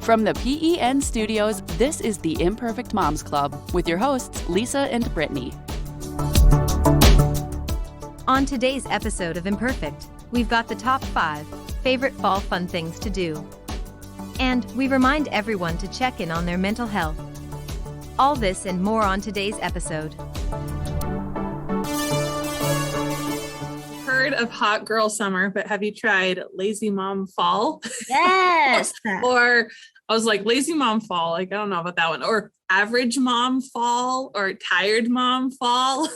From the PEN studios, this is the Imperfect Moms Club with your hosts, Lisa and Brittany. On today's episode of Imperfect, we've got the top 5 favorite fall fun things to do. And we remind everyone to check in on their mental health. All this and more on today's episode. Heard of hot girl summer, but have you tried lazy mom fall? Yes. Or I was like, lazy mom fall. Like, I don't know about that one. Or average mom fall or tired mom fall.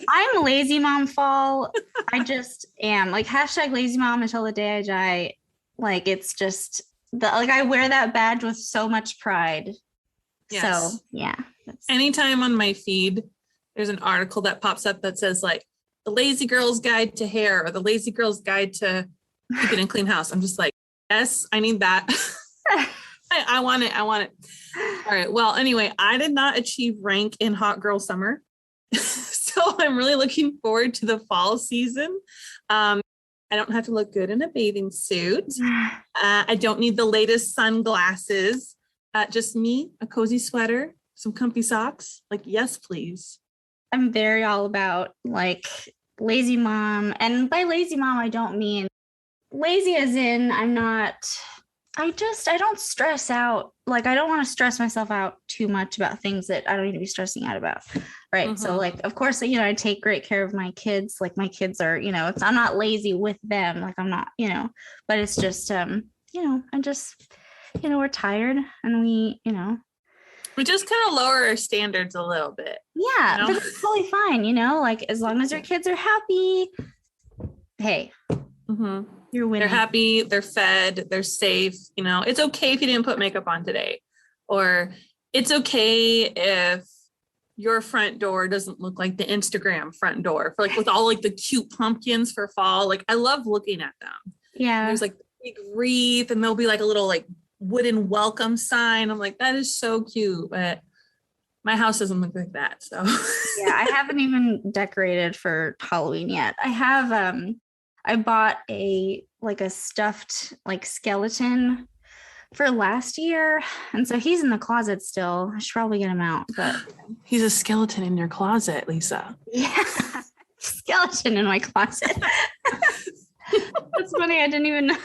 I'm lazy mom fall. I just am like hashtag lazy mom until the day I die. Like, it's just I wear that badge with so much pride. Yes. So yeah. Anytime on my feed, there's an article that pops up that says like the lazy girl's guide to hair or the lazy girl's guide to keeping a clean house. I'm just like, yes, I need that. I want it. All right. Well, anyway, I did not achieve rank in hot girl summer. So I'm really looking forward to the fall season. I don't have to look good in a bathing suit. I don't need the latest sunglasses. Just me, a cozy sweater, some comfy socks. Like, yes, please. I'm very all about like lazy mom. And by lazy mom, I don't mean lazy as in I don't stress out. Like, I don't want to stress myself out too much about things that I don't need to be stressing out about. Right. Mm-hmm. So like, of course, I take great care of my kids. Like my kids are, I'm not lazy with them. Like I'm not, but it's just, I'm just, we're tired and we just kind of lower our standards a little bit. Yeah. But it's totally fine. Like as long as your kids are happy, hey, mm-hmm. You're winning. They're happy, they're fed, they're safe. It's okay if you didn't put makeup on today, or it's okay if your front door doesn't look like the Instagram front door for like with all like the cute pumpkins for fall. Like I love looking at them. Yeah. There's like the big wreath and there'll be like a little like wooden welcome sign. I'm like, that is so cute, but my house doesn't look like that. So yeah, I haven't even decorated for Halloween yet. I bought a stuffed skeleton for last year. And so he's in the closet still. I should probably get him out, but he's a skeleton in your closet, Lisa. Yeah. Skeleton in my closet. That's funny. I didn't even know.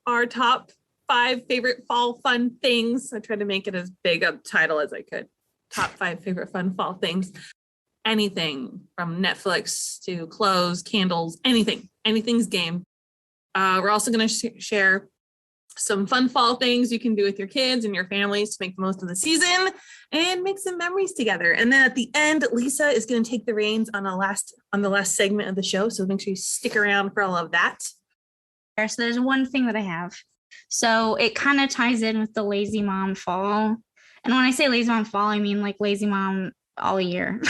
Our top 5 favorite fall fun things. I tried to make it as big a title as I could. Top 5 favorite fun fall things. Anything from Netflix to clothes, candles, anything's game. We're also going to share some fun fall things you can do with your kids and your families to make the most of the season and make some memories together. And then at the end, Lisa is going to take the reins on the last segment of the show. So make sure you stick around for all of that. So there's one thing that I have. So it kind of ties in with the lazy mom fall. And when I say lazy mom fall, I mean like lazy mom all year.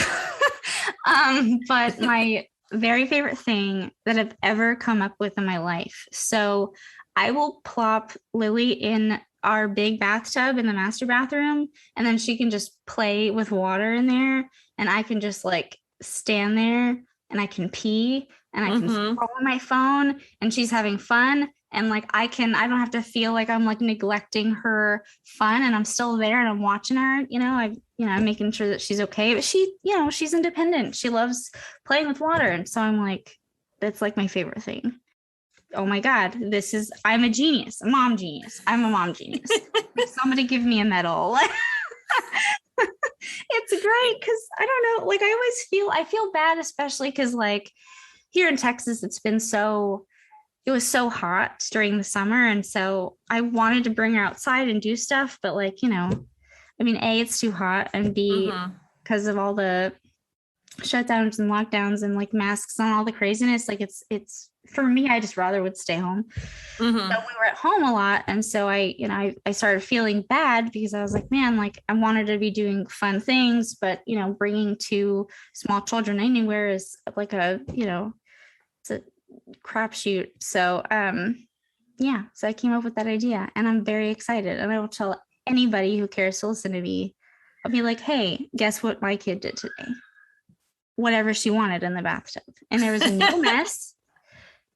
But my very favorite thing that I've ever come up with in my life. So I will plop Lily in our big bathtub in the master bathroom, and then she can just play with water in there. And I can just like stand there and I can pee and I can scroll on my phone and she's having fun. And like, I don't have to feel like I'm like neglecting her fun and I'm still there and I'm watching her, I'm making sure that she's okay, but she, she's independent. She loves playing with water. And so I'm like, that's like my favorite thing. Oh my God, I'm a genius, a mom genius. I'm a mom genius. Somebody give me a medal. It's great. Cause I don't know, like I feel bad, especially cause like here in Texas, it was so hot during the summer. And so I wanted to bring her outside and do stuff, but like, A, it's too hot, and B, because of all the shutdowns and lockdowns and like masks and all the craziness, like it's for me, I just rather would stay home. So we were at home a lot. And so I started feeling bad because I was like, man, like I wanted to be doing fun things, but, bringing 2 small children anywhere is like it's a crapshoot. So, so I came up with that idea and I'm very excited. And I will tell anybody who cares to listen to me, I'll be like, hey, guess what my kid did today? Whatever she wanted in the bathtub. And there was no mess.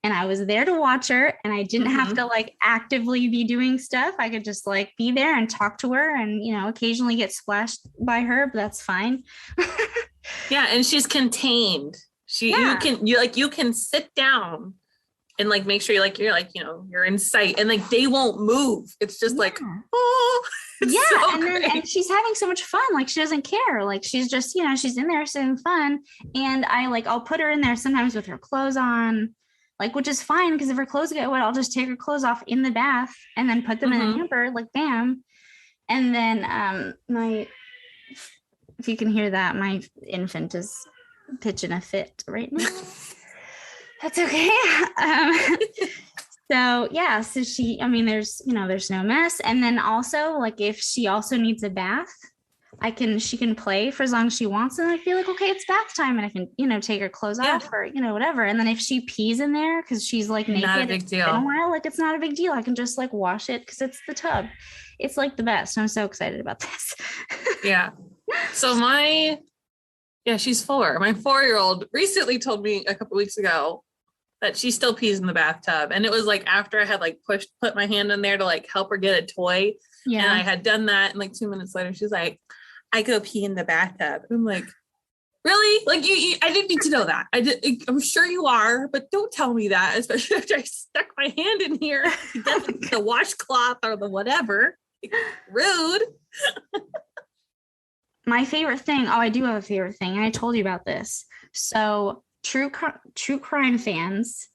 and I was there to watch her, and I didn't have to like actively be doing stuff. I could just like be there and talk to her and, occasionally get splashed by her, but that's fine. Yeah. And she's contained. You can sit down and like make sure you're in sight, and like they won't move. It's just like, oh, and she's having so much fun. Like she doesn't care. Like she's just, she's in there having fun. And I'll put her in there sometimes with her clothes on, like, which is fine because if her clothes get wet, I'll just take her clothes off in the bath and then put them in the hamper, like bam. And then if you can hear that, my infant is pitching a fit right now. That's okay. So she, there's no mess. And then also like if she also needs a bath, she can play for as long as she wants. And I feel like, okay, it's bath time, and I can, take her clothes off or, whatever. And then if she pees in there, cause she's like naked, not a big deal. In a while, like it's not a big deal. I can just like wash it cause it's the tub. It's like the best. I'm so excited about this. Yeah. So she's 4. My 4-year-old recently told me a couple weeks ago that she still pees in the bathtub. And it was like after I had like put my hand in there to like help her get a toy. Yeah. And I had done that. And like 2 minutes later, she's like, I go pee in the bathtub. I'm like, really? Like I didn't need to know that. I'm sure you are, but don't tell me that, especially after I stuck my hand in here, the washcloth or the whatever. Rude. My favorite thing. Oh, I do have a favorite thing. And I told you about this. So true crime fans.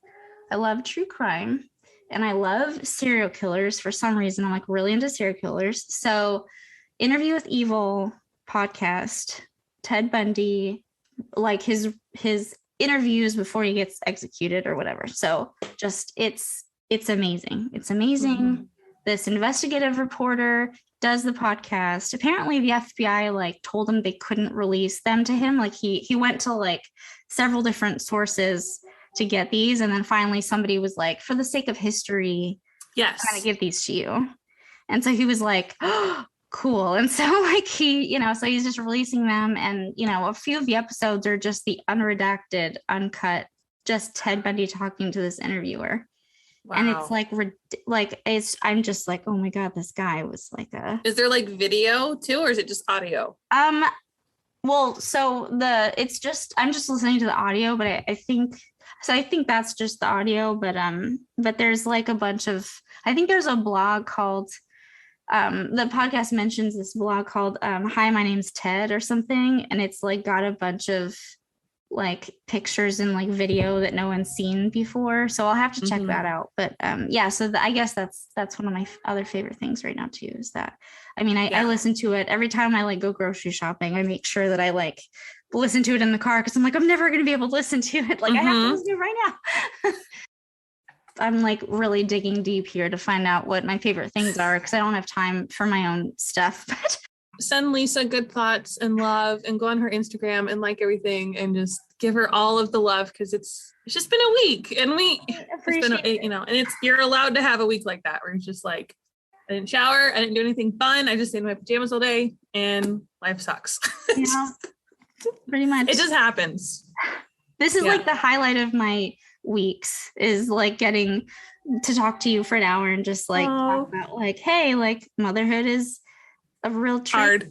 I love true crime and I love serial killers for some reason. I'm like really into serial killers. So Interview with Evil podcast, Ted Bundy, like his interviews before he gets executed or whatever. So just it's amazing. It's amazing. Mm-hmm. This investigative reporter does the podcast. Apparently the FBI like told him they couldn't release them to him. Like he went to like several different sources to get these. And then finally somebody was like, for the sake of history, yes, I'm going to give these to you. And so he was like, oh, cool. And so like so he's just releasing them. And, a few of the episodes are just the unredacted, uncut, just Ted Bundy talking to this interviewer. Wow. And it's I'm just like, oh my God, this guy was like is there like video too, or is it just audio? Well, so I'm just listening to the audio, but I think that's just the audio, but there's like a bunch of, I think there's a blog called, the podcast mentions this blog called, Hi, my name's Ted or something. And it's like got a bunch of like pictures and like video that no one's seen before. So I'll have to check that out. But so I guess that's one of my other favorite things right now too, is that, I listen to it every time I like go grocery shopping. I make sure that I like listen to it in the car because I'm like, I'm never going to be able to listen to it. Like I have to listen to it right now. I'm like really digging deep here to find out what my favorite things are because I don't have time for my own stuff. But send Lisa good thoughts and love and go on her Instagram and like everything and just give her all of the love because it's just been a week and and you're allowed to have a week like that where it's just like I didn't shower, I didn't do anything fun, I just stayed in my pajamas all day and life sucks. Pretty much. It just happens. This is like the highlight of my weeks is like getting to talk to you for an hour and just like talk about like, hey, like motherhood is a real treat.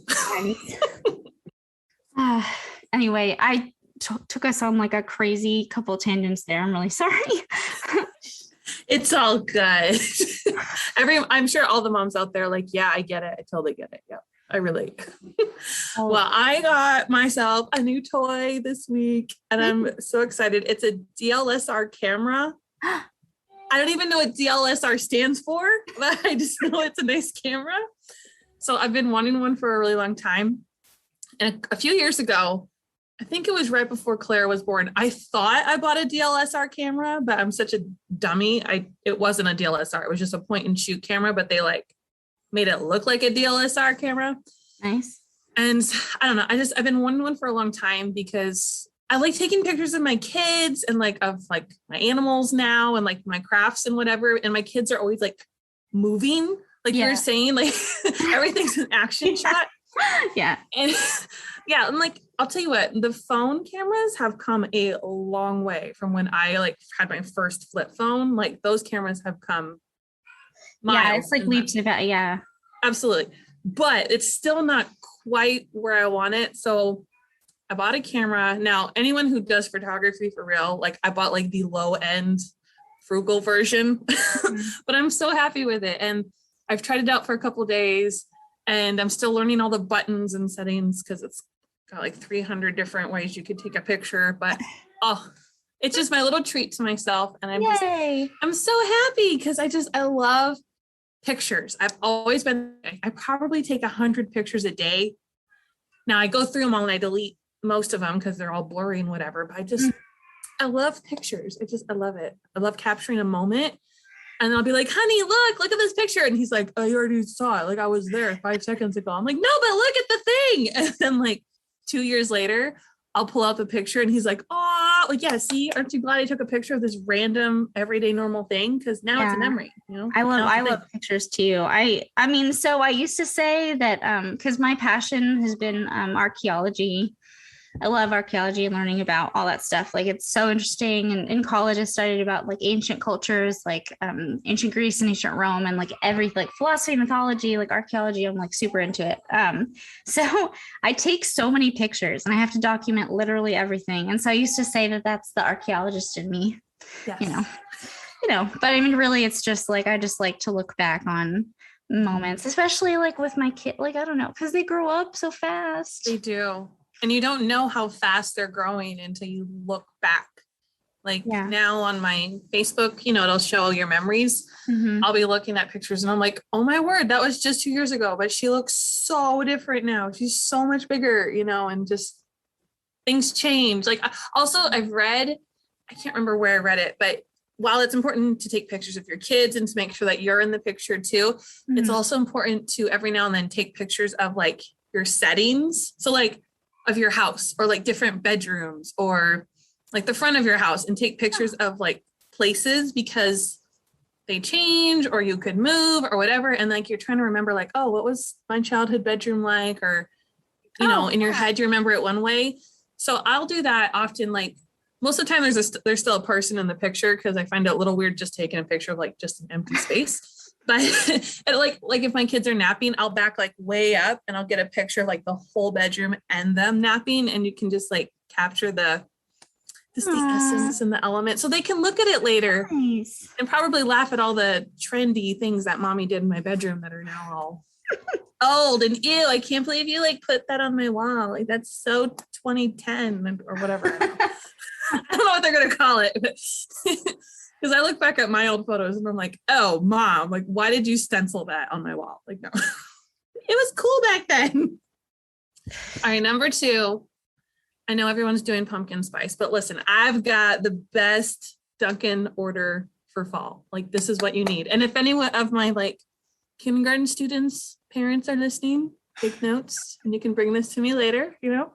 Hard. Anyway, I took us on like a crazy couple tangents there. I'm really sorry. It's all good. I'm sure all the moms out there like, yeah, I get it. I totally get it. Yeah, I relate. Well, I got myself a new toy this week and I'm so excited. It's a DLSR camera. I don't even know what DLSR stands for, but I just know it's a nice camera. So I've been wanting one for a really long time. And a few years ago, I think it was right before Claire was born, I thought I bought a DLSR camera, but I'm such a dummy. It wasn't a DLSR. It was just a point and shoot camera, but they like made it look like a DLSR camera. Nice. And I don't know. I've been wanting one for a long time because I like taking pictures of my kids and like of like my animals now and like my crafts and whatever. And my kids are always like moving. Like you're saying, like everything's an action shot. Yeah. And yeah, and like, I'll tell you what, the phone cameras have come a long way from when I like had my first flip phone. Like those cameras have come miles. Yeah, it's like leaps and bounds. Yeah. Absolutely. But it's still not quite where I want it. So I bought a camera. Now, anyone who does photography for real, like I bought like the low end frugal version, but I'm so happy with it. And I've tried it out for a couple of days and I'm still learning all the buttons and settings because it's got like 300 different ways you could take a picture. But oh, it's just my little treat to myself. And I'm so happy because I love pictures. I've always been, I probably take 100 pictures a day. Now I go through them all and I delete most of them because they're all blurry and whatever, but I love pictures. I love it. I love capturing a moment. And then I'll be like, honey, look at this picture. And he's like, oh, you already saw it. Like I was there 5 seconds ago. I'm like, no, but look at the thing. And then like 2 years later, I'll pull out the picture and he's like, oh, like, yeah, see, aren't you glad I took a picture of this random everyday normal thing? Because now it's a memory, you know? I love pictures too. I mean, so I used to say that because my passion has been archaeology. I love archaeology and learning about all that stuff. Like it's so interesting. And in college, I studied about like ancient cultures, like ancient Greece and ancient Rome, and like everything, like philosophy, mythology, like archaeology. I'm like super into it. So I take so many pictures and I have to document literally everything. And so I used to say that that's the archaeologist in me, yes. you know, but I mean, really, it's just like, I just like to look back on moments, especially like with my kid, like, I don't know, because they grow up so fast. They do. And you don't know how fast they're growing until you look back. Like now on my Facebook, you know, it'll show your memories. I'll be looking at pictures and I'm like, oh my word, that was just 2 years ago, but she looks so different now. She's so much bigger, you know, and just things change. Like also I've read, I can't remember where I read it, but while it's important to take pictures of your kids and to make sure that you're in the picture too, it's also important to every now and then take pictures of like your settings. So like of your house or like different bedrooms or like the front of your house and take pictures of like places because they change or you could move or whatever. And like, you're trying to remember like, oh, what was my childhood bedroom like? Or, you know, in your head, you remember it one way. So I'll do that often. Like most of the time there's still a person in the picture because I find it a little weird just taking a picture of like just an empty space. But like if my kids are napping, I'll back like way up and I'll get a picture of like the whole bedroom and them napping. And you can just like capture the essence and the element so they can look at it later and probably laugh at all the trendy things that mommy did in my bedroom that are now all old and ew. I can't believe you like put that on my wall. Like that's so 2010 or whatever. I don't know what they're going to call it. Because I look back at my old photos and I'm like, oh, mom, like, why did you stencil that on my wall? Like, no, it was cool back then. All right, number 2. I know everyone's doing pumpkin spice, but listen, I've got the best Dunkin' order for fall. Like, this is what you need. And if any of my like kindergarten students' parents are listening, take notes and you can bring this to me later, you know?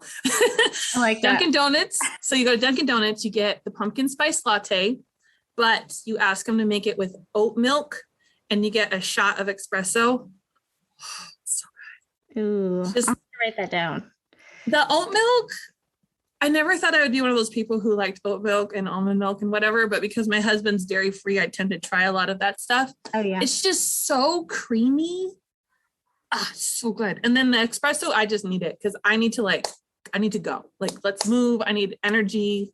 I like Dunkin' Donuts. So you go to Dunkin' Donuts, you get the pumpkin spice latte, but you ask them to make it with oat milk and you get a shot of espresso. Oh, so good. Ooh, I'm gonna write that down. The oat milk, I never thought I would be one of those people who liked oat milk and almond milk and whatever, but because my husband's dairy free, I tend to try a lot of that stuff. Oh yeah. It's just so creamy. So good. And then the espresso, I just need it because I need to go. Like, let's move. I need energy.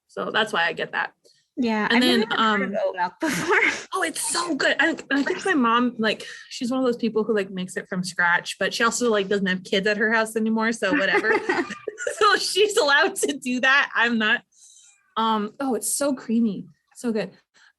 So that's why I get that. Yeah, and I've then never heard of oat milk before. Oh, it's so good. I think my mom, like, she's one of those people who like makes it from scratch, but she also like doesn't have kids at her house anymore, so whatever. So she's allowed to do that. I'm not. Oh, it's so creamy, so good.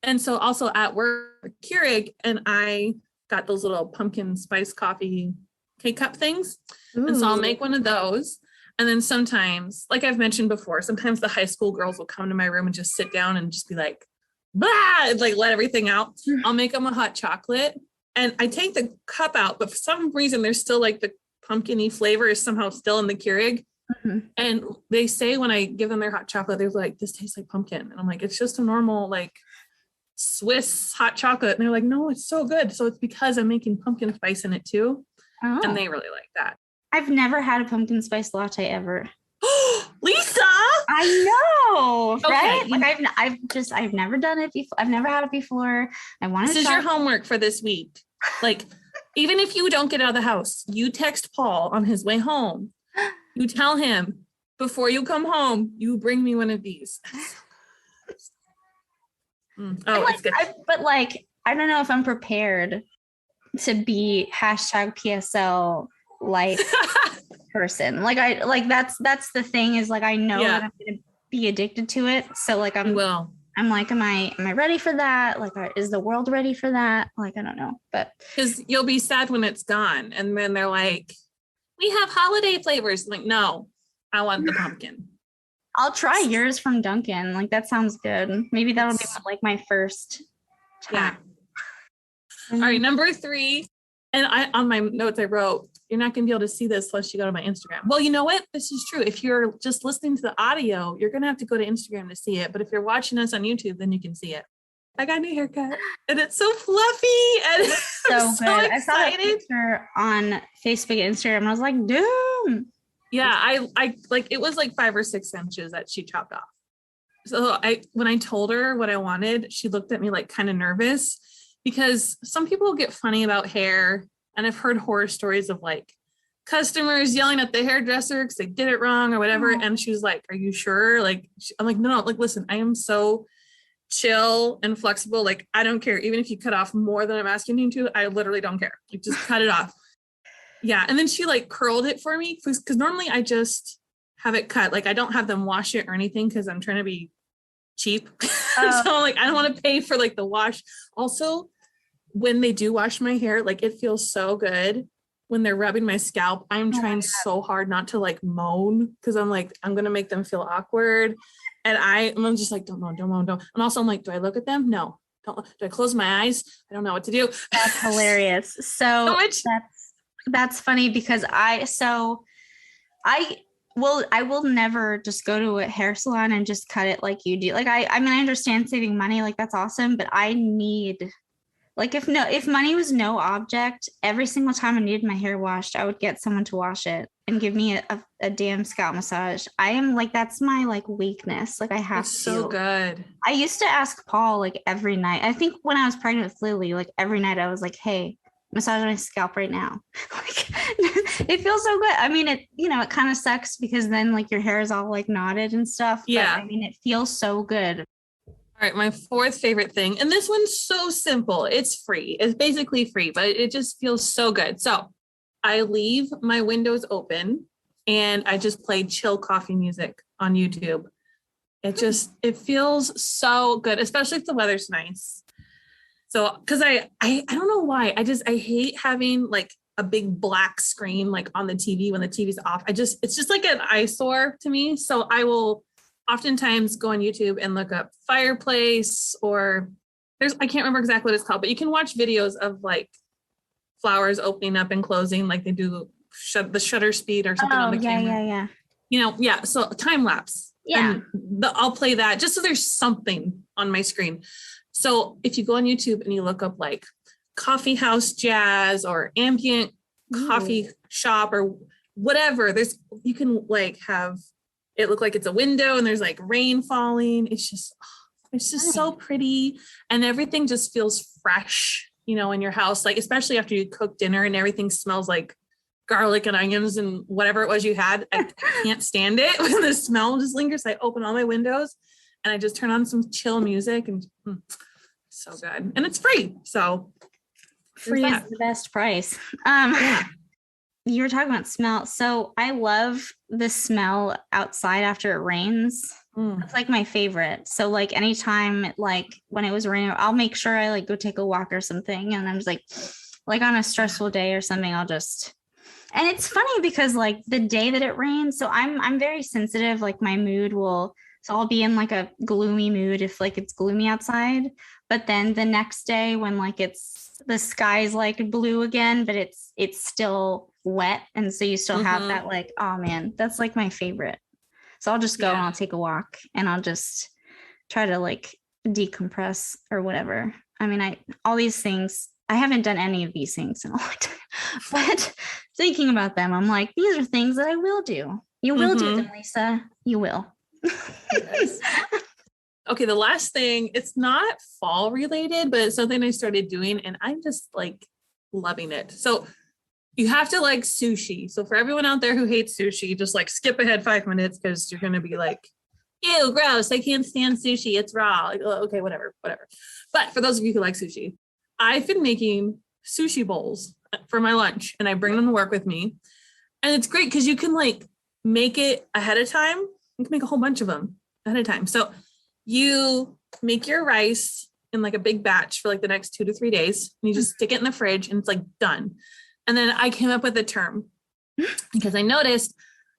And so also at work, Keurig, and I got those little pumpkin spice coffee K-cup things, and so I'll make one of those. And then sometimes, like I've mentioned before, sometimes the high school girls will come to my room and just sit down and just be like, blah, and like let everything out. I'll make them a hot chocolate and I take the cup out, but for some reason, there's still like the pumpkin-y flavor is somehow still in the Keurig. And they say when I give them their hot chocolate, they're like, this tastes like pumpkin. And I'm like, it's just a normal like Swiss hot chocolate. And they're like, no, it's so good. So it's because I'm making pumpkin spice in it too. And they really like that. I've never had a pumpkin spice latte ever. Lisa! I know, Okay, right? Like I've never done it before. I've never had it before. I want to This is try. your homework for this week. Like, even if you don't get out of the house, you text Paul on his way home. You tell him, before you come home, you bring me one of these. Oh, it's good. But like, I don't know if I'm prepared to be hashtag PSL life person. Like that's the thing is like I know that I'm gonna be addicted to it. So like I'm like, am I ready for that? Like, is the world ready for that? Like, I don't know, but because you'll be sad when it's gone, and then they're like, "We have holiday flavors." Like, no, I want the pumpkin. I'll try yours from Dunkin'. Like, that sounds good. Maybe that'll be like my first time. Yeah. All right, number 3. And I on my notes I wrote, you're not gonna be able to see this unless you go to my Instagram. Well, you know what? This is true. If you're just listening to the audio, you're gonna have to go to Instagram to see it. But if you're watching us on YouTube, then you can see it. I got a new haircut and it's so fluffy and it's so good. I saw that picture on Facebook and Instagram and I was like, damn. Yeah, I like it was like 5 or 6 inches that she chopped off. So when I told her what I wanted, she looked at me like kind of nervous because some people get funny about hair. And I've heard horror stories of like customers yelling at the hairdresser because they did it wrong or whatever. And she was like, are you sure? Like, I'm like, no, like, listen, I am so chill and flexible. Like, I don't care. Even if you cut off more than I'm asking you to, I literally don't care. Like, just cut it off. Yeah. And then she like curled it for me because normally I just have it cut. Like, I don't have them wash it or anything because I'm trying to be cheap. So like, I don't want to pay for like the wash. Also, when they do wash my hair, like it feels so good when they're rubbing my scalp. I'm trying so hard not to like moan because I'm like, I'm going to make them feel awkward. And I'm just like, don't moan. And also I'm like, do I look at them? No. Do I close my eyes? I don't know what to do. That's hilarious. So that's funny because I will never just go to a hair salon and just cut it like you do. Like I mean, I understand saving money, like that's awesome, but I need like if money was no object, every single time I needed my hair washed, I would get someone to wash it and give me a damn scalp massage. I am like, that's my like weakness. Like I have to. So good. I used to ask Paul like every night. I think when I was pregnant with Lily, like every night I was like, hey, massage my scalp right now. Like it feels so good. I mean, it kind of sucks because then like your hair is all like knotted and stuff. Yeah. But, I mean, it feels so good. All right, my 4th favorite thing, and this one's so simple. It's free. It's basically free, but it just feels so good. So I leave my windows open and I just play chill coffee music on YouTube. It feels so good, especially if the weather's nice. So, because I don't know why, I hate having like a big black screen like on the TV when the TV's off. It's just like an eyesore to me. So I will oftentimes go on YouTube and look up fireplace or I can't remember exactly what it's called, but you can watch videos of like flowers opening up and closing like they do the shutter speed or something on the camera. Yeah. So time lapse. Yeah. And I'll play that just so there's something on my screen. So if you go on YouTube and you look up like coffee house jazz or ambient coffee shop or whatever, you can like have it look like it's a window and there's like rain falling. It's just so pretty and everything just feels fresh, in your house, like especially after you cook dinner and everything smells like garlic and onions and whatever it was you had. I can't stand it when the smell just lingers. I open all my windows and I just turn on some chill music and so good. And it's free. So free is the best price. Yeah. You were talking about smell. So I love the smell outside after it rains. That's like my favorite. So like anytime, like when it was raining, I'll make sure I like go take a walk or something. And I'm just like on a stressful day or something, and it's funny because like the day that it rains, so I'm very sensitive. Like my mood so I'll be in like a gloomy mood if like it's gloomy outside. But then the next day when like the sky's like blue again, but it's still wet. And so you still have that like, oh man, that's like my favorite. So I'll just go and I'll take a walk and I'll just try to like decompress or whatever. I mean, all these things, I haven't done any of these things in a long time. But thinking about them, I'm like, these are things that I will do. You will do them, Lisa. You will. Yes. Okay, the last thing, it's not fall related, but it's something I started doing and I'm just like loving it. So you have to like sushi. So for everyone out there who hates sushi, just like skip ahead 5 minutes because you're going to be like, ew, gross. I can't stand sushi. It's raw. Like, oh, okay, whatever. But for those of you who like sushi, I've been making sushi bowls for my lunch and I bring them to work with me. And it's great because you can like make it ahead of time. You can make a whole bunch of them ahead of time. So you make your rice in like a big batch for like the next 2 to 3 days. And you just stick it in the fridge and it's like done. And then I came up with a term because I noticed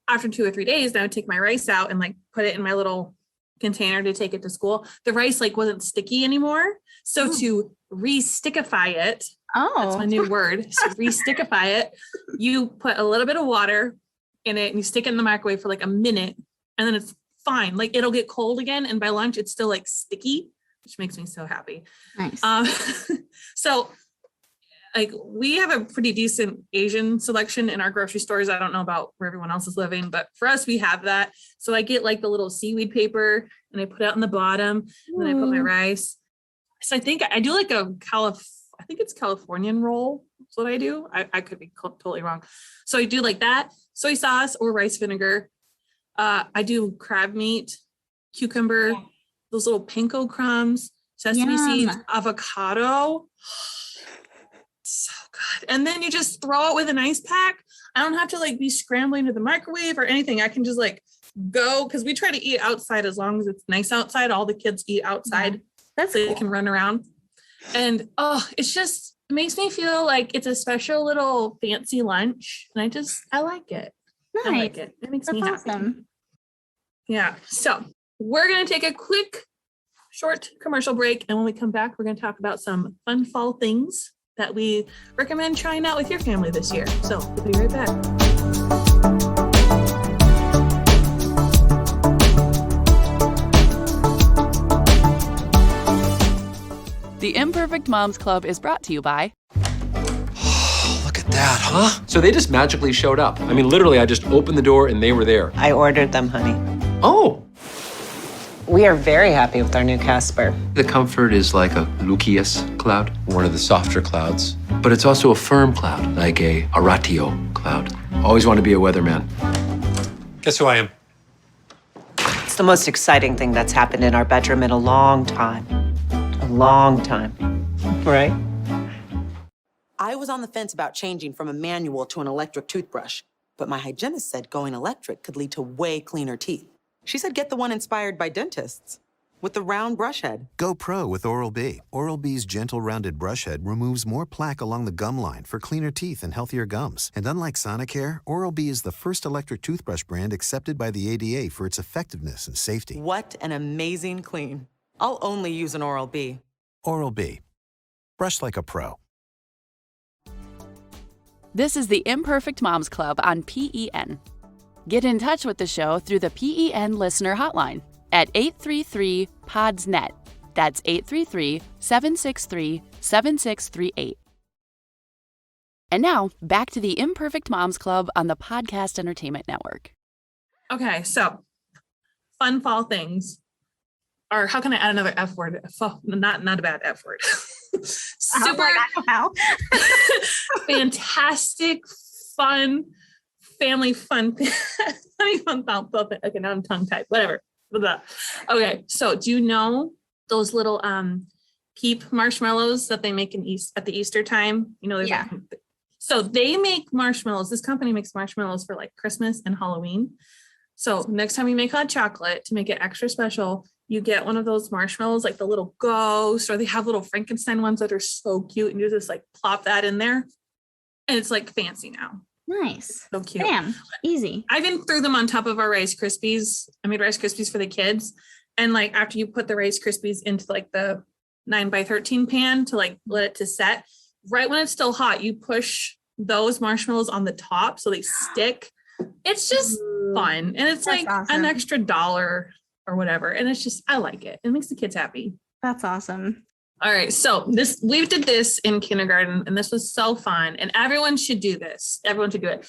after 2 or 3 days, I would take my rice out and like put it in my little container to take it to school. The rice like wasn't sticky anymore. So to re-stickify it, that's my new word. So re-stickify it, you put a little bit of water in it and you stick it in the microwave for like a minute and then it's fine. Like it'll get cold again. And by lunch, it's still like sticky, which makes me so happy. Nice. So like we have a pretty decent Asian selection in our grocery stores. I don't know about where everyone else is living, but for us, we have that. So I get like the little seaweed paper and I put it on the bottom and then I put my rice. So I think I do like I think it's Californian roll. That's what I do. I could be totally wrong. So I do like that, soy sauce or rice vinegar. I do crab meat, cucumber, those little panko crumbs, sesame seeds, avocado. So good. And then you just throw it with an ice pack. I don't have to like be scrambling to the microwave or anything. I can just like go because we try to eat outside as long as it's nice outside. All the kids eat outside. That's so cool. They can run around. And it makes me feel like it's a special little fancy lunch. And I like it. Nice. I like it. It makes me happy. Awesome. Yeah. So we're going to take a quick, short commercial break. And when we come back, we're going to talk about some fun fall things that we recommend trying out with your family this year. So we'll be right back. The Imperfect Moms Club is brought to you by... Look at that, huh? So they just magically showed up. I mean, literally, I just opened the door and they were there. I ordered them, honey. Oh. We are very happy with our new Casper. The Comfort is like a Lucius cloud, one of the softer clouds. But it's also a firm cloud, like a Aratio cloud. Always want to be a weatherman. Guess who I am? It's the most exciting thing that's happened in our bedroom in a long time. A long time. Right? I was on the fence about changing from a manual to an electric toothbrush, but my hygienist said going electric could lead to way cleaner teeth. She said get the one inspired by dentists, with the round brush head. Go pro with Oral-B. Oral-B's gentle rounded brush head removes more plaque along the gum line for cleaner teeth and healthier gums. And unlike Sonicare, Oral-B is the first electric toothbrush brand accepted by the ADA for its effectiveness and safety. What an amazing clean. I'll only use an Oral-B. Oral-B. Brush like a pro. This is the Imperfect Moms Club on PEN. Get in touch with the show through the PEN listener hotline at 833-PODS-NET. That's 833-763-7638. And now, back to the Imperfect Moms Club on the Podcast Entertainment Network. Okay, so fun fall things are, how can I add another F word? Not a bad F word. Super fantastic, fun, family fun. Okay, now I'm tongue tied. Whatever. Okay, so do you know those little peep marshmallows that they make at the Easter time? You know, Yeah. So they make marshmallows. This company makes marshmallows for like Christmas and Halloween. So next time you make hot chocolate, to make it extra special, you get one of those marshmallows, like the little ghost, or they have little Frankenstein ones that are so cute, and you just like plop that in there, and it's like fancy now. Nice. So cute. Bam. Easy. I even threw them on top of our Rice Krispies. I made Rice Krispies for the kids, and like after you put the Rice Krispies into like the 9x13 pan to like let it to set, right when it's still hot, you push those marshmallows on the top so they stick. It's just fun, and it's That's like awesome. an extra $1 or whatever, and it's just, I like it. It makes the kids happy. That's awesome. All right. So we did this in kindergarten and this was so fun. And everyone should do this. Everyone should do it.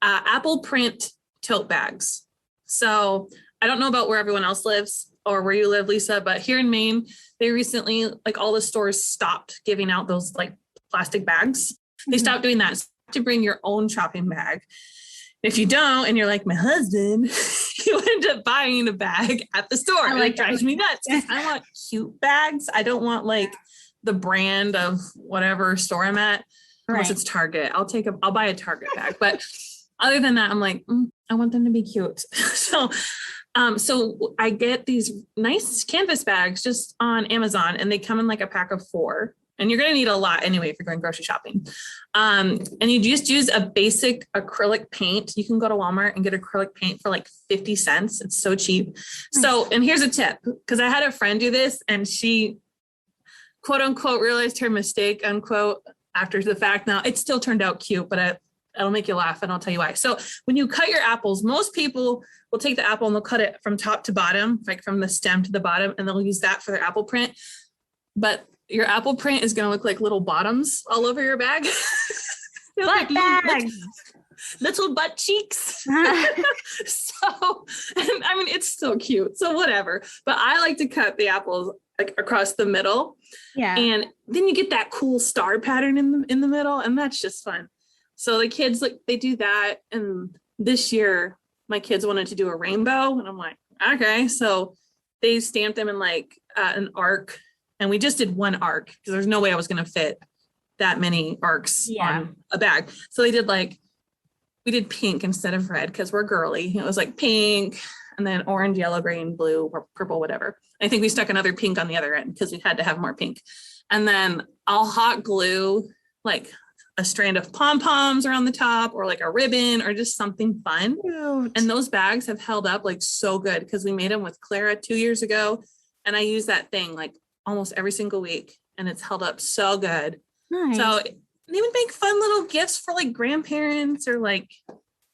Apple print tote bags. So I don't know about where everyone else lives or where you live, Lisa, but here in Maine, they recently, like all the stores stopped giving out those like plastic bags. They stopped doing that. So you have to bring your own shopping bag. If you don't, and you're like my husband, you end up buying a bag at the store. And it drives me nuts. I want cute bags. I don't want like the brand of whatever store I'm at, unless it's Target. I'll buy a Target bag. But other than that, I'm like, I want them to be cute. So I get these nice canvas bags just on Amazon, and they come in like a pack of 4. And you're going to need a lot anyway if you're going grocery shopping. And you just use a basic acrylic paint. You can go to Walmart and get acrylic paint for like 50 cents. It's so cheap. So, and here's a tip, because I had a friend do this and she quote unquote realized her mistake, unquote, after the fact. Now it still turned out cute, but it'll make you laugh and I'll tell you why. So when you cut your apples, most people will take the apple and they'll cut it from top to bottom, like from the stem to the bottom, and they'll use that for their apple print. But your apple print is going to look like little bottoms all over your bag. Butt like bags. Little butt cheeks. So, and I mean, it's still cute. So whatever. But I like to cut the apples like across the middle. Yeah. And then you get that cool star pattern in the middle. And that's just fun. So the kids, like, they do that. And this year, my kids wanted to do a rainbow. And I'm like, okay. So they stamped them in like an arc. And we just did one arc because there's no way I was going to fit that many arcs on a bag. So they did we did pink instead of red because we're girly. It was like pink and then orange, yellow, green, blue, or purple, whatever. I think we stuck another pink on the other end because we had to have more pink. And then I'll hot glue like a strand of pom-poms around the top or like a ribbon or just something fun. Cute. And those bags have held up like so good because we made them with Clara 2 years ago. And I use that thing like almost every single week and it's held up so good. Nice. So they would make fun little gifts for like grandparents or like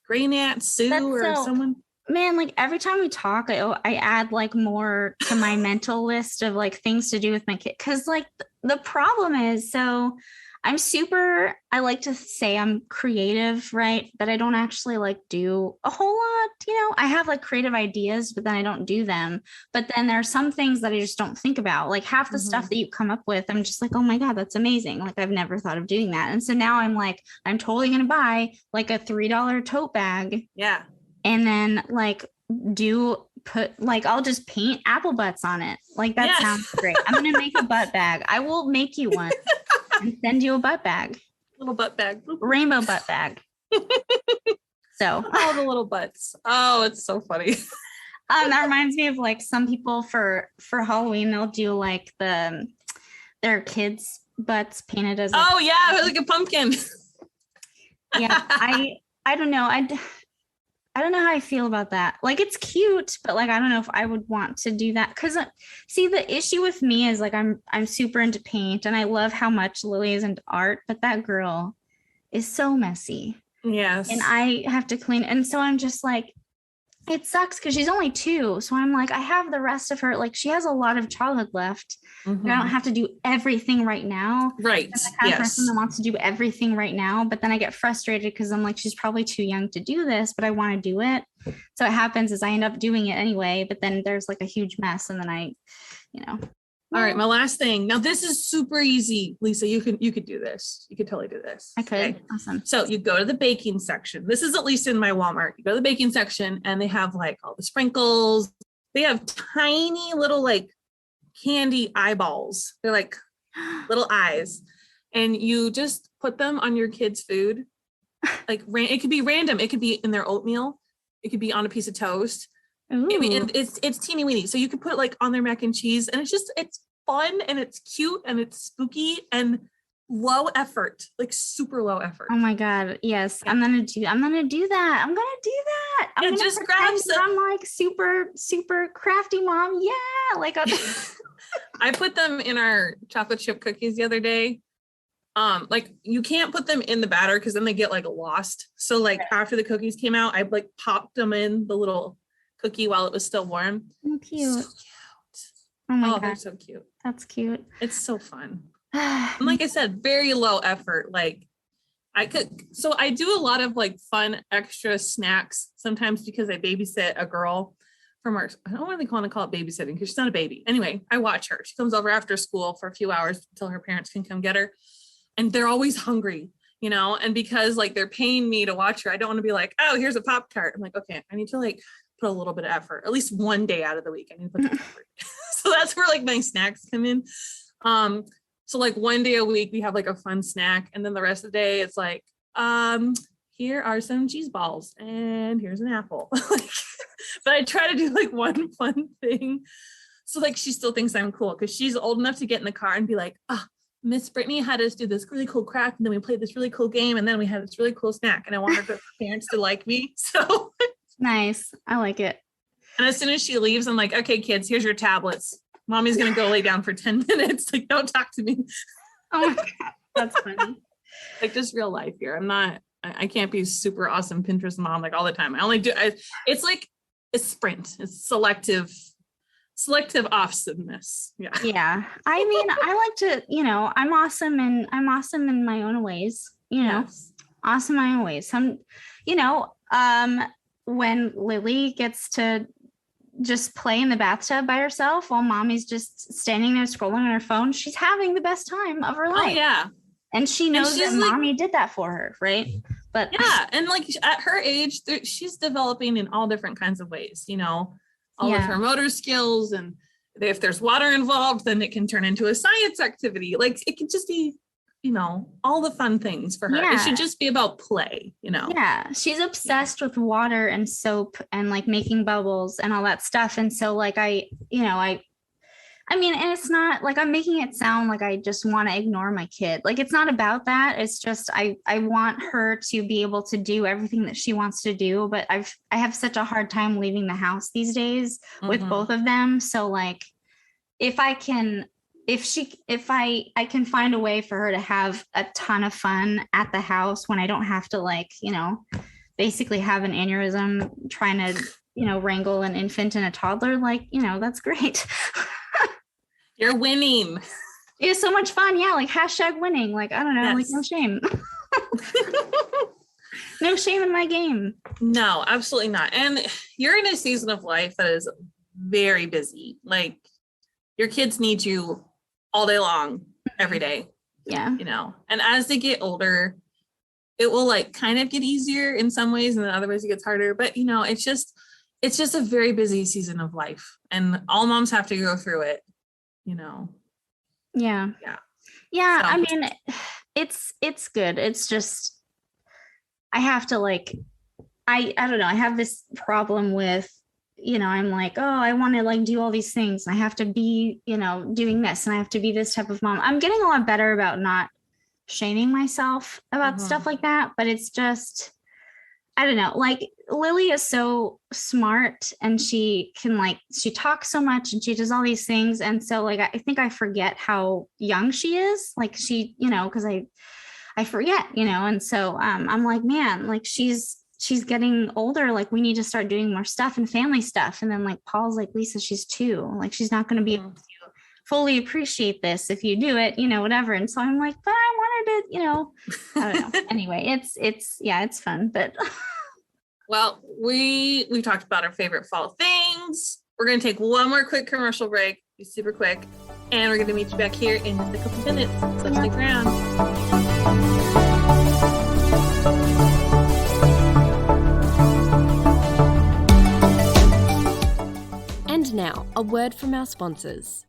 Great Aunt Sue someone. Man, like every time we talk, I add like more to my mental list of like things to do with my kid. Cause like the problem is, so I like to say I'm creative, right? But I don't actually like do a whole lot, I have like creative ideas, but then I don't do them. But then there are some things that I just don't think about. Like half the stuff that you come up with, I'm just like, oh my God, that's amazing. Like I've never thought of doing that. And so now I'm like, I'm totally going to buy like a $3 tote bag. Yeah. And then I'll just paint apple butts on it. Like that sounds great. I'm going to make a butt bag. I will make you one and send you a butt bag. Little butt bag. Rainbow butt bag. So all the little butts. Oh, it's so funny. That reminds me of like some people for Halloween, they'll do like their kids' butts painted as like a pumpkin. Yeah. I don't know. I don't know how I feel about that. Like it's cute, but like I don't know if I would want to do that. Cause see, the issue with me is like I'm super into paint and I love how much Lily is into art, but that girl is so messy. Yes. And I have to clean. And so I'm just like, it sucks because she's only 2. So I'm like, I have the rest of her. Like she has a lot of childhood left. Mm-hmm. I don't have to do everything right now. Right. I'm the kind of person that wants to do everything right now. But then I get frustrated because I'm like, she's probably too young to do this, but I want to do it. So what happens is I end up doing it anyway, but then there's like a huge mess. And then All right, my last thing. Now this is super easy, Lisa. You could do this. You could totally do this. I could. Okay. Awesome. So you go to the baking section. This is at least in my Walmart. You go to the baking section and they have like all the sprinkles. They have tiny little like candy eyeballs. They're like little eyes. And you just put them on your kids' food. Like it could be random. It could be in their oatmeal. It could be on a piece of toast. I mean, it's teeny weeny. So you could put like on their mac and cheese and it's fun and it's cute and it's spooky and low effort, like super low effort. Oh my God. Yes. Yeah. I'm going to do that. I'm going to do that. I'm just grab some. I'm like super crafty mom. Yeah. Like I put them in our chocolate chip cookies the other day. Like you can't put them in the batter because then they get like lost. So like after the cookies came out, I like popped them in the little cookie while it was still warm. So cute. So cute. Oh my God. They're so cute. That's cute. It's so fun. And like I said, very low effort. Like I do a lot of like fun extra snacks sometimes because I babysit a girl from our, I don't really want to call it babysitting because she's not a baby. Anyway, I watch her. She comes over after school for a few hours until her parents can come get her. And they're always hungry, you know, and because like they're paying me to watch her, I don't want to be like, oh, here's a Pop-Tart. I'm like, okay, I need to like put a little bit of effort, at least one day out of the week. I need to put some effort. So that's where like my snacks come in. So like one day a week we have like a fun snack, and then the rest of the day it's like, here are some cheese balls and here's an apple. But I try to do like one fun thing. So like she still thinks I'm cool because she's old enough to get in the car and be like, oh, Miss Brittany had us do this really cool craft, and then we played this really cool game, and then we had this really cool snack, and I want her parents to like me. So Nice. I like it. and as soon as she leaves, I'm like, okay, kids, here's your tablets. Mommy's gonna go lay down for 10 minutes. Like, don't talk to me. Oh my God. That's funny. Like just real life here. I can't be super awesome Pinterest mom like all the time. It's like a sprint. It's selective awesomeness. Yeah. Yeah. I mean, I like to, I'm awesome in my own ways, Yes. awesome in my own ways. When Lily gets to just play in the bathtub by herself while mommy's just standing there scrolling on her phone, she's having the best time of her Oh life. yeah. And she knows she's that like- mommy did that for her, right? But Yeah. And like at her age, she's developing in all different kinds of ways, all of Yeah. her motor skills. And if there's water involved, then it can turn into a science activity. Like it can just be, all the fun things for her. It Yeah. should just be about play, yeah, she's obsessed with water and soap and like making bubbles and all that stuff. And so like I mean, and it's not like I'm making it sound like I just want to ignore my kid. Like it's not about that. It's just I want her to be able to do everything that she wants to do. But I have such a hard time leaving the house these days with Mhm. both of them. So like if I can find a way for her to have a ton of fun at the house when I don't have to like, basically have an aneurysm trying to, wrangle an infant and a toddler, like, that's great. You're winning. It was so much fun. Yeah. Like #winning. Like, I don't know, like Yes. no shame. No shame in my game. No, absolutely not. And you're in a season of life that is very busy. Like your kids need you all day long, every day, Yeah. and as they get older, it will like kind of get easier in some ways, and then other ways it gets harder. But it's just a very busy season of life, and all moms have to go through it, Yeah. Yeah. Yeah. So- I mean, it's good. It's just, I have to like, I don't know. I have this problem with, I'm like, oh, I want to like do all these things. And I have to be, doing this, and I have to be this type of mom. I'm getting a lot better about not shaming myself about stuff like that. But it's just, I don't know, like Lily is so smart, and she talks so much, and she does all these things. And so like, I think I forget how young she is. Like she, cause I forget, and so I'm like, man, like she's getting older. Like we need to start doing more stuff and family stuff. And then like Paul's like, Lisa, she's 2. Like she's not going to be able to fully appreciate this if you do it, whatever. And so I'm like, but I wanted to, I don't know. Anyway, it's fun, but Well, we talked about our favorite fall things. We're going to take one more quick commercial break, be super quick, and we're going to meet you back here in just a couple minutes. So stick around. And now, a word from our sponsors.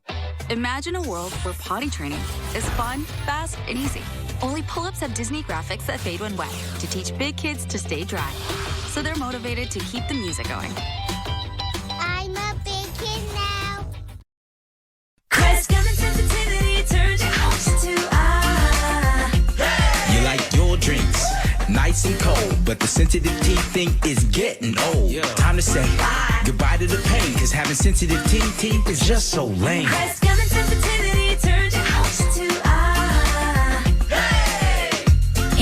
Imagine a world where potty training is fun, fast, and easy. Only pull-ups have Disney graphics that fade when wet to teach big kids to stay dry. So they're motivated to keep the music going. I'm a big kid now. Crest gum and sensitivity turns your ocean to You like your drinks nice and cold, but the sensitive teeth thing is getting old. Time to say goodbye to the pain, cause having sensitive teeth is just so lame. Crest gum and sensitivity turns your ocean to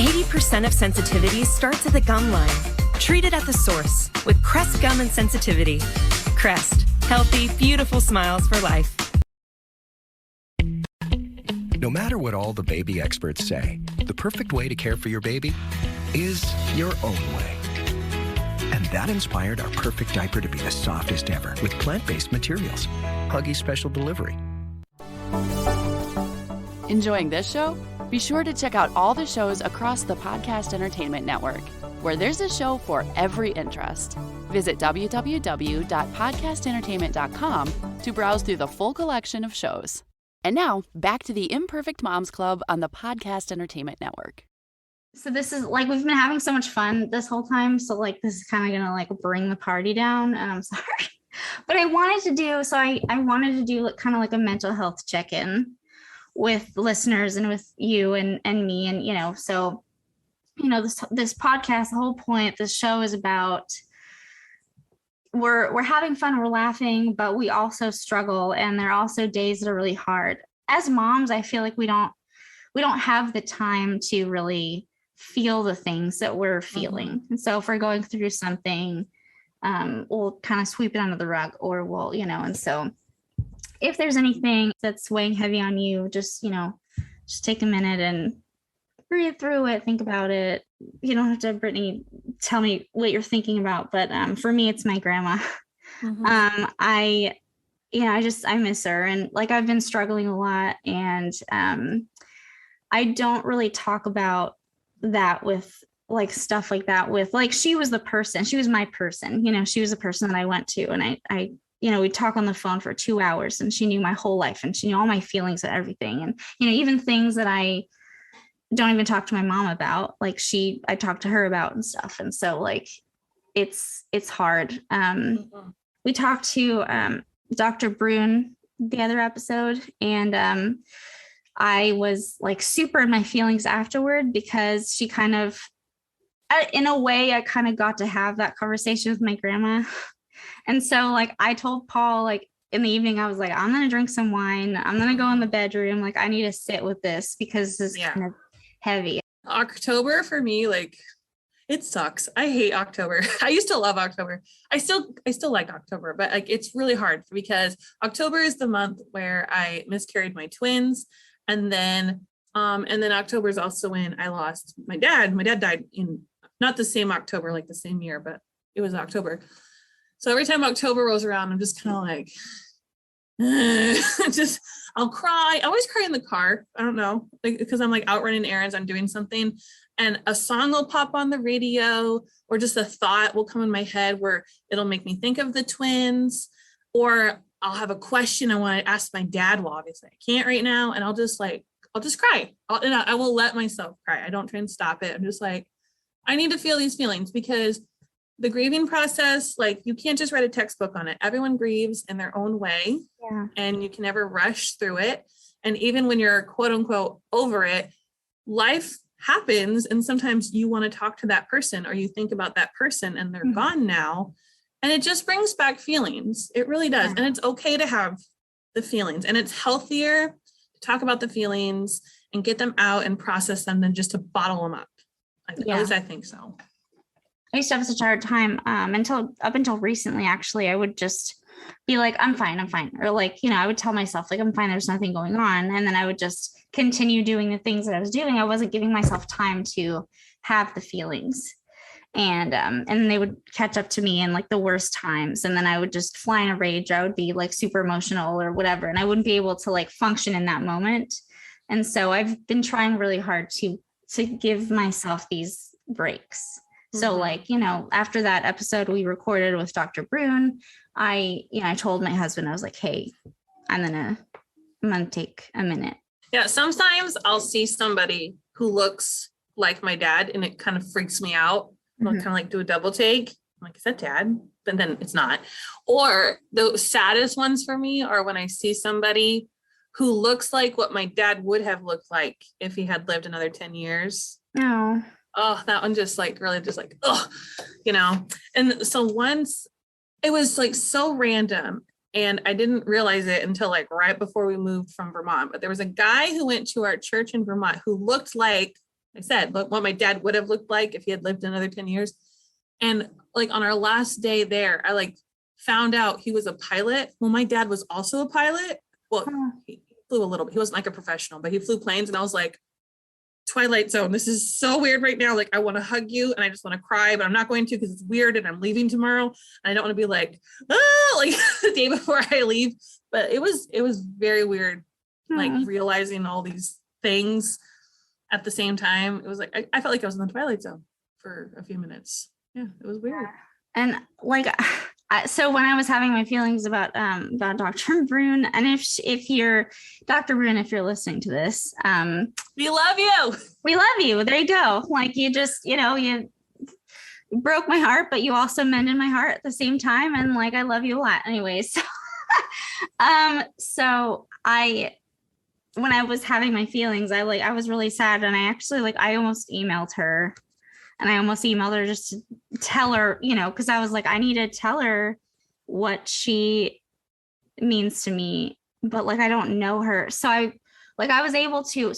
80% of sensitivity starts at the gum line. Treat it at the source with Crest Gum and Sensitivity. Crest, healthy, beautiful smiles for life. No matter what all the baby experts say, the perfect way to care for your baby is your own way. And that inspired our Perfect diaper to be the softest ever with plant-based materials. Huggy Special Delivery. Enjoying this show? Be sure to check out all the shows across the Podcast Entertainment Network, where there's a show for every interest. Visit www.podcastentertainment.com to browse through the full collection of shows. And now, back to the Imperfect Moms Club on the Podcast Entertainment Network. So this is like, we've been having so much fun this whole time. So like, this is kind of going to like bring the party down, and I'm sorry. But I wanted to do, so I wanted to do kind of like a mental health check-in with listeners and with you and me. And, so, this podcast, the whole point, this show is about, we're having fun, we're laughing, but we also struggle. And there are also days that are really hard. As moms, I feel like we don't have the time to really feel the things that we're feeling. And so if we're going through something, we'll kind of sweep it under the rug, or we'll, and so if there's anything that's weighing heavy on you, just take a minute and breathe through it, think about it. You don't have to, Brittany, tell me what you're thinking about, but for me, it's my grandma. I miss her, and like, I've been struggling a lot, and I don't really talk about that with like stuff like that with like, she was my person, she was the person that I went to, and I we'd talk on the phone for 2 hours, and she knew my whole life, and she knew all my feelings and everything. And, even things that I don't even talk to my mom about, like I talked to her about and stuff. And so like, it's hard. We talked to Dr. Brune the other episode, and I was like super in my feelings afterward, because she kind of, in a way, I kind of got to have that conversation with my grandma. And so like, I told Paul, like in the evening, I was like, I'm going to drink some wine. I'm going to go in the bedroom. Like, I need to sit with this, because this is kind of heavy. October for me, like, it sucks. I hate October. I used to love October. I still like October, but like, it's really hard, because October is the month where I miscarried my twins. And then October is also when I lost my dad. My dad died in not the same October, like the same year, but it was October. So every time October rolls around, I'm just kind of like, I'll cry. I always cry in the car. I don't know, like, because I'm like out running errands, I'm doing something, and a song will pop on the radio, or just a thought will come in my head where it'll make me think of the twins, or I'll have a question I want to ask my dad. Well, obviously I can't right now. And I'll just cry. I will let myself cry. I don't try and stop it. I'm just like, I need to feel these feelings, because the grieving process, like, you can't just write a textbook on it. Everyone grieves in their own way, and you can never rush through it. And even when you're quote unquote over it, life happens. And sometimes you want to talk to that person, or you think about that person, and they're gone now. And it just brings back feelings. It really does. And it's okay to have the feelings, and it's healthier to talk about the feelings and get them out and process them than just to bottle them up. At least I think so. I used to have such a hard time up until recently, actually. I would just be like, I'm fine. Or like, I would tell myself like, I'm fine, there's nothing going on. And then I would just continue doing the things that I was doing. I wasn't giving myself time to have the feelings. And they would catch up to me in like the worst times. And then I would just fly in a rage. I would be like super emotional or whatever. And I wouldn't be able to like function in that moment. And so I've been trying really hard to give myself these breaks. So like, after that episode we recorded with Dr. Brune, I told my husband, I was like, hey, I'm gonna take a minute. Yeah. Sometimes I'll see somebody who looks like my dad, and it kind of freaks me out. I'll kind of like do a double take. I'm like, is that dad? But then it's not. Or the saddest ones for me are when I see somebody who looks like what my dad would have looked like if he had lived another 10 years. No. Oh, that one just like really just like, oh, And so once it was like so random, and I didn't realize it until like right before we moved from Vermont. But there was a guy who went to our church in Vermont who looked like, I said, look, what my dad would have looked like if he had lived another 10 years. And like on our last day there, I like found out he was a pilot. Well, my dad was also a pilot. Well, flew a little bit. He wasn't like a professional, but he flew planes. And I was like, Twilight Zone, this is so weird right now. Like, I want to hug you and I just want to cry, but I'm not going to because it's weird and I'm leaving tomorrow. And I don't want to be like, like the day before I leave. But it was very weird, like realizing all these things at the same time. It was like, I felt like I was in the Twilight Zone for a few minutes. Yeah, it was weird. And like, so when I was having my feelings about Dr. Brune, and if you're Dr. Brune, if you're listening to this, we love you. We love you. There you go. Like, you just, you broke my heart, but you also mended my heart at the same time. And like, I love you a lot. Anyways, so when I was having my feelings, I was really sad, and I actually I almost emailed her. And I almost emailed her just to tell her, because I was like, I need to tell her what she means to me, but I don't know her. So I was able to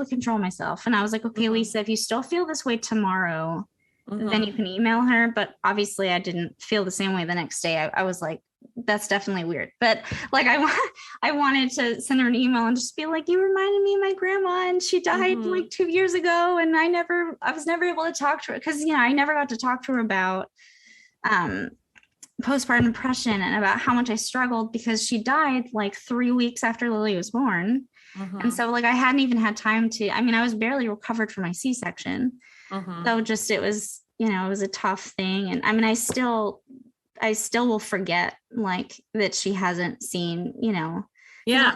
control myself. And I was like, okay, Lisa, if you still feel this way tomorrow, then you can email her. But obviously I didn't feel the same way the next day. I was like, that's definitely weird. But I wanted to send her an email and just be like, you reminded me of my grandma, and she died 2 years ago. And I was never able to talk to her because, I never got to talk to her about postpartum depression and about how much I struggled because she died 3 weeks after Lily was born. And so I hadn't even had time to, I was barely recovered from my C-section. So just, it was, it was a tough thing. And I still will forget that she hasn't seen, I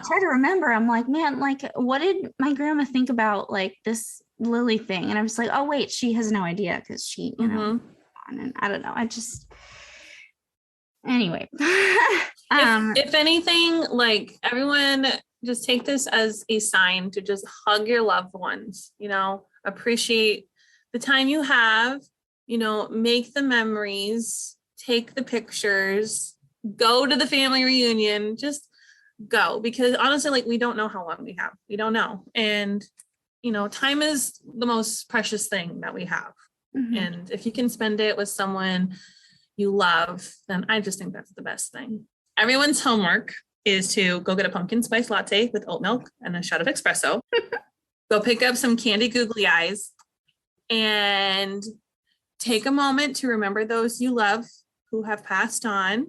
try to remember. I'm like, man, what did my grandma think about this Lily thing? And I'm just like, oh wait, she has no idea because she, and I don't know. Anyway. If anything, everyone just take this as a sign to just hug your loved ones, appreciate the time you have, make the memories, take the pictures, go to the family reunion, just go, because honestly, we don't know how long we have. We don't know. And, time is the most precious thing that we have. And if you can spend it with someone you love, then I just think that's the best thing. Everyone's homework is to go get a pumpkin spice latte with oat milk and a shot of espresso. Go pick up some candy googly eyes and take a moment to remember those you love who have passed on.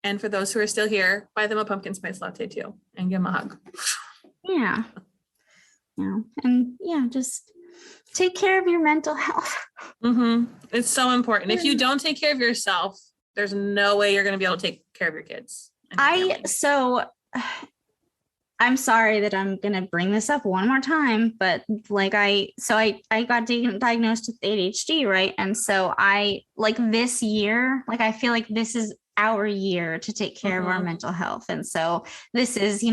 And for those who are still here, buy them a pumpkin spice latte too and give them a hug. Yeah. And just take care of your mental health. It's so important. If you don't take care of yourself, there's no way you're going to be able to take care of your kids. I'm sorry that I'm going to bring this up one more time, but I got diagnosed with ADHD, right? And so this year, I feel like this is our year to take care of our mental health. And so this is,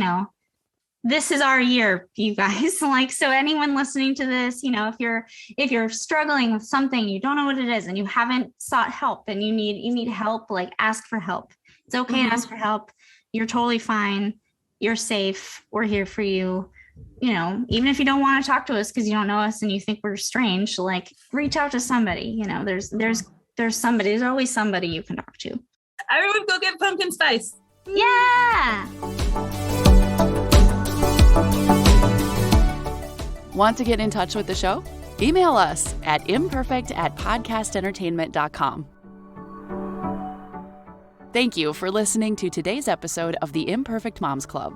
this is our year, you guys. So anyone listening to this, if you're struggling with something, you don't know what it is, and you haven't sought help, and you need help, ask for help. It's okay to ask for help. You're totally fine. You're safe. We're here for you. Even if you don't want to talk to us because you don't know us and you think we're strange, reach out to somebody. There's somebody. There's always somebody you can talk to. Everyone go get pumpkin spice. Yeah. Want to get in touch with the show? Email us at imperfect@podcastentertainment.com. Thank you for listening to today's episode of the Imperfect Moms Club.